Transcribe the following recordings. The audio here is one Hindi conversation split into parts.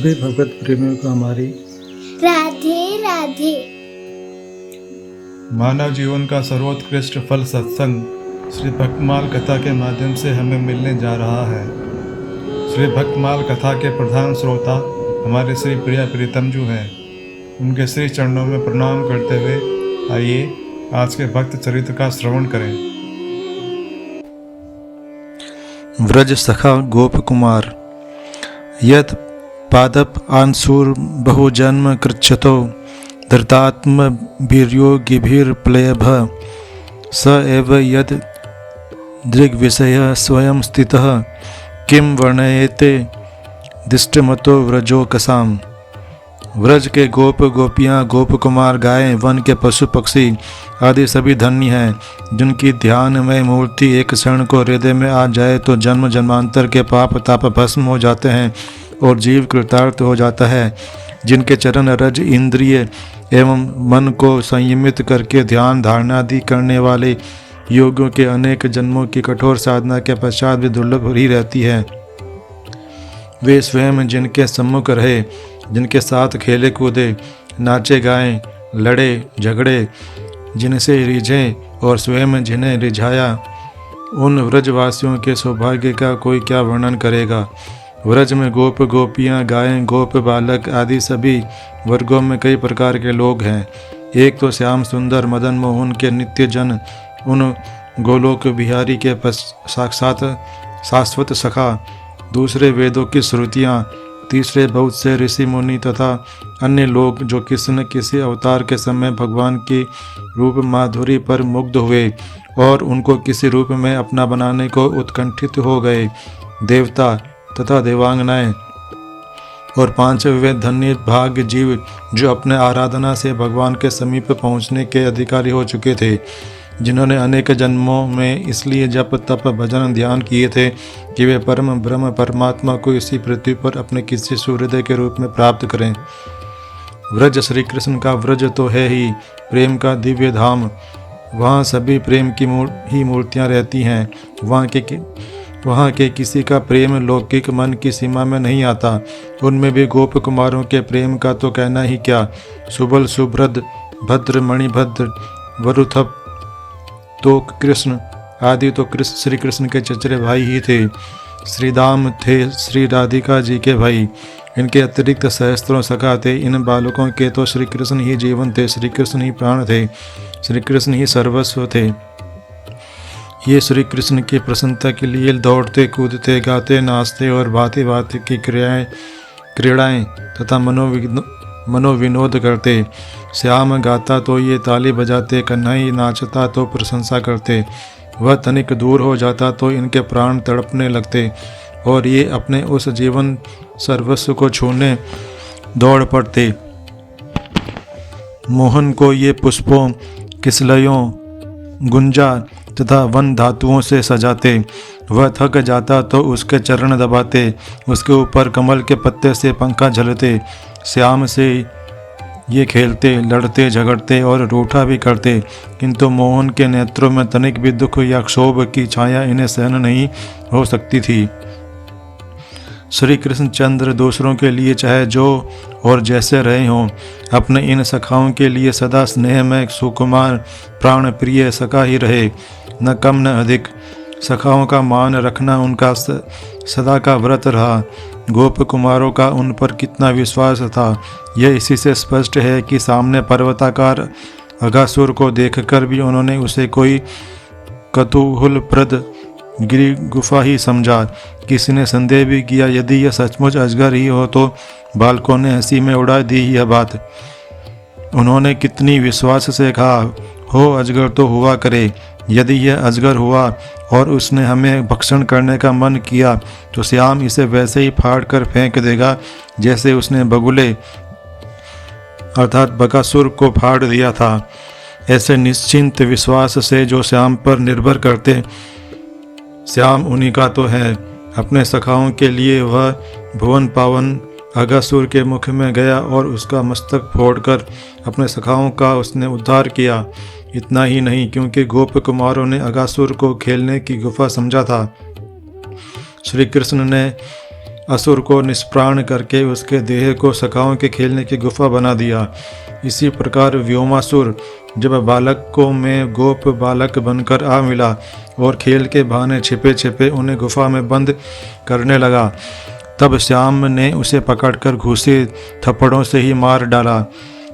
सभी भगवत प्रेमियों को हमारी राधे राधे। मानव जीवन का सर्वोत्कृष्ट फल सत्संग श्री भक्तमाल कथा के माध्यम से हमें मिलने जा रहा है। श्री भक्तमाल कथा के प्रधान श्रोता हमारे श्री प्रिया प्रीतम जी हैं। उनके श्री चरणों में प्रणाम करते हुए आइए आज के भक्त चरित्र का श्रवण करें। व्रज सखा गोप कुमार यत पादप आंसूर बहुजन्म कृच्छतो धृतात्म वीर्योगिभिर्प्लयभ स एव यद दृग्विषय स्वयं स्थितः किं वर्णयेते दिष्टमतो व्रजोकसाम। व्रज के गोप गोपियाँ गोप कुमार गायें वन के पशु पक्षी आदि सभी धन्य हैं जिनकी ध्यानमय मूर्ति एक क्षण को हृदय में आ जाए तो जन्म जन्मांतर के पाप ताप भस्म हो जाते हैं और जीव कृतार्थ हो जाता है। जिनके चरण रज इंद्रिय एवं मन को संयमित करके ध्यान धारणा आदि करने वाले योगियों के अनेक जन्मों की कठोर साधना के पश्चात भी दुर्लभ ही रहती है। वे स्वयं जिनके सम्मुख रहे, जिनके साथ खेले कूदे, नाचे गाएं, लड़े झगड़े, जिनसे रिझें और स्वयं जिन्हें रिझाया, उन व्रजवासियों के सौभाग्य का कोई क्या वर्णन करेगा। व्रज में गोप गोपियाँ गायें गोप बालक आदि सभी वर्गों में कई प्रकार के लोग हैं। एक तो श्याम सुंदर मदन मोहन के नित्य जन उन गोलोक बिहारी के साक्षात शाश्वत सखा, दूसरे वेदों की श्रुतियाँ, तीसरे बहुत से ऋषि मुनि तथा अन्य लोग जो किसी न किसी अवतार के समय भगवान की रूप माधुरी पर मुग्ध हुए और उनको किसी रूप में अपना बनाने को उत्कंठित हो गए, देवता तथा देवांगनाएं, और पांचवें वे धन्य भाग्य जीव जो अपने आराधना से भगवान के समीप पहुंचने के अधिकारी हो चुके थे, जिन्होंने अनेक जन्मों में इसलिए जप तप भजन ध्यान किए थे कि वे परम ब्रह्म परमात्मा को इसी पृथ्वी पर अपने किसी सूर्योदय के रूप में प्राप्त करें। व्रज श्री कृष्ण का व्रज तो है ही प्रेम का दिव्य धाम। वहाँ सभी प्रेम की ही मूर्तियाँ रहती हैं। वहाँ के किसी का प्रेम लौकिक मन की सीमा में नहीं आता। उनमें भी गोप कुमारों के प्रेम का तो कहना ही क्या। सुबल सुभ्रद भद्र मणिभद्र वरुथप तो कृष्ण आदि तो श्री कृष्ण के चचेरे भाई ही थे। श्री दाम थे श्री राधिका जी के भाई। इनके अतिरिक्त सहस्त्रों सखा थे। इन बालकों के तो श्री कृष्ण ही जीवन थे, श्री कृष्ण ही प्राण थे, श्री कृष्ण ही सर्वस्व थे। ये श्री कृष्ण की प्रसन्नता के लिए दौड़ते कूदते गाते नाचते और भांति भांति की क्रीड़ाएँ तथा मनोविनोद करते। श्याम गाता तो ये ताली बजाते, कन्हई नाचता तो प्रशंसा करते। वह तनिक दूर हो जाता तो इनके प्राण तड़पने लगते और ये अपने उस जीवन सर्वस्व को छूने दौड़ पड़ते। मोहन को ये पुष्पों, किसलयों, गुंजा तथा वन धातुओं से सजाते। वह थक जाता तो उसके चरण दबाते, उसके ऊपर कमल के पत्ते से पंखा झलते। श्याम से ये खेलते, लड़ते, झगड़ते और रूठा भी करते, किंतु मोहन के नेत्रों में तनिक भी दुख या क्षोभ की छाया इन्हें सहन नहीं हो सकती थी। श्री कृष्णचंद्र दूसरों के लिए चाहे जो और जैसे रहे हों, अपने इन सखाओं के लिए सदा स्नेह में सुकुमार प्राण प्रिय सखा ही रहे, न कम न अधिक। सखाओं का मान रखना उनका सदा का व्रत रहा। गोप कुमारों का उन पर कितना विश्वास था यह इसी से स्पष्ट है कि सामने पर्वताकार अघासुर को देखकर भी उन्होंने उसे कोई कतूहलप्रद गिरी गुफा ही समझा। किसी ने संदेह भी किया यदि यह सचमुच अजगर ही हो तो बालकों ने हंसी में उड़ा दी यह बात। उन्होंने कितनी विश्वास से कहा, हो अजगर तो हुआ करे। यदि यह अजगर हुआ और उसने हमें भक्षण करने का मन किया तो श्याम इसे वैसे ही फाड़ कर फेंक देगा जैसे उसने बगुले अर्थात बकासुर को फाड़ दिया था। ऐसे निश्चिंत विश्वास से जो श्याम पर निर्भर करते, श्याम उन्हीं का तो है। अपने सखाओं के लिए वह भुवन पावन अघासुर के मुख में गया और उसका मस्तक फोड़कर अपने सखाओं का उसने उद्धार किया। इतना ही नहीं, क्योंकि गोप कुमारों ने अघासुर को खेलने की गुफा समझा था। श्री कृष्ण ने असुर को निष्प्राण करके उसके देह को सखाओं के खेलने की गुफा बना दिया। इसी प्रकार व्योमासुर जब बालकों में गोप बालक बनकर आ मिला और खेल के बहाने छिपे छिपे उन्हें गुफा में बंद करने लगा, तब श्याम ने उसे पकड़कर घूसे थप्पड़ों से ही मार डाला।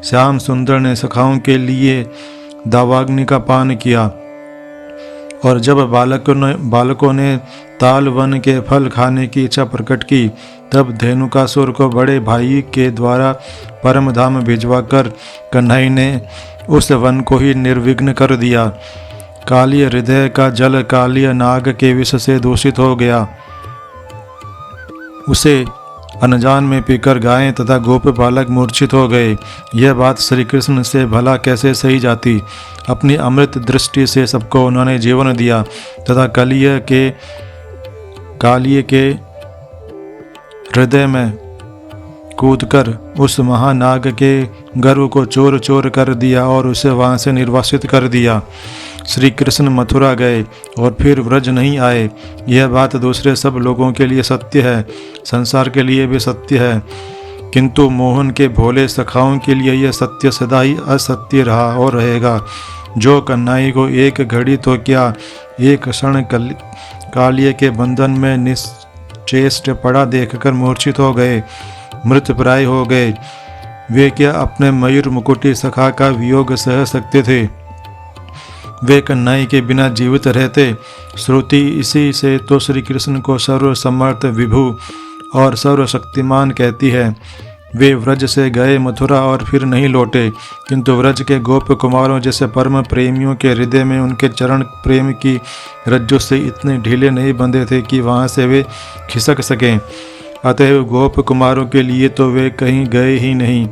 श्याम सुंदर ने सखाओं के लिए दावाग्नि का पान किया और जब बालकों ने ताल वन के फल खाने की इच्छा प्रकट की, तब धेनुकासुर को बड़े भाई के द्वारा परम धाम भिजवाकर कन्हई ने उस वन को ही निर्विघ्न कर दिया। कालिय हृदय का जल कालिय नाग के विष से दूषित हो गया। उसे अनजान में पीकर गायें तथा गोप बालक मूर्छित हो गए। यह बात श्री कृष्ण से भला कैसे सही जाती। अपनी अमृत दृष्टि से सबको उन्होंने जीवन दिया तथा कालिय के हृदय में कूदकर उस महानाग के गर्भ को चोर चोर कर दिया और उसे वहाँ से निर्वासित कर दिया। श्री कृष्ण मथुरा गए और फिर व्रज नहीं आए। यह बात दूसरे सब लोगों के लिए सत्य है, संसार के लिए भी सत्य है, किंतु मोहन के भोले सखाओं के लिए यह सत्य सदा ही असत्य रहा और रहेगा। जो कन्हई को एक घड़ी तो क्या एक क्षण कालिय के बंधन में निश्चेष्ट पड़ा देखकर मूर्छित हो गए, मृतप्राय हो गए, वे क्या अपने मयूर मुकुटी सखा का वियोग सह सकते थे। वे कन्हई के बिना जीवित रहते। श्रुति इसी से तो श्री कृष्ण को सर्वसमर्थ विभु और सर्वशक्तिमान कहती है। वे व्रज से गए मथुरा और फिर नहीं लौटे, किंतु व्रज के गोप कुमारों जैसे परम प्रेमियों के हृदय में उनके चरण प्रेम की रज्जु से इतने ढीले नहीं बंधे थे कि वहाँ से वे खिसक सकें। अतएव गोप कुमारों के लिए तो वे कहीं गए ही नहीं।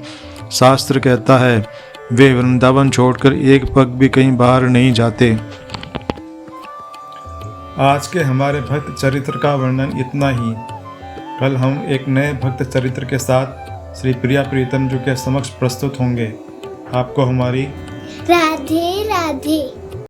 शास्त्र कहता है वे वृंदावन छोड़कर एक पग भी कहीं बाहर नहीं जाते। आज के हमारे भक्त चरित्र का वर्णन इतना ही। कल हम एक नए भक्त चरित्र के साथ श्री प्रिया प्रीतम जी के समक्ष प्रस्तुत होंगे। आपको हमारी राधे राधे।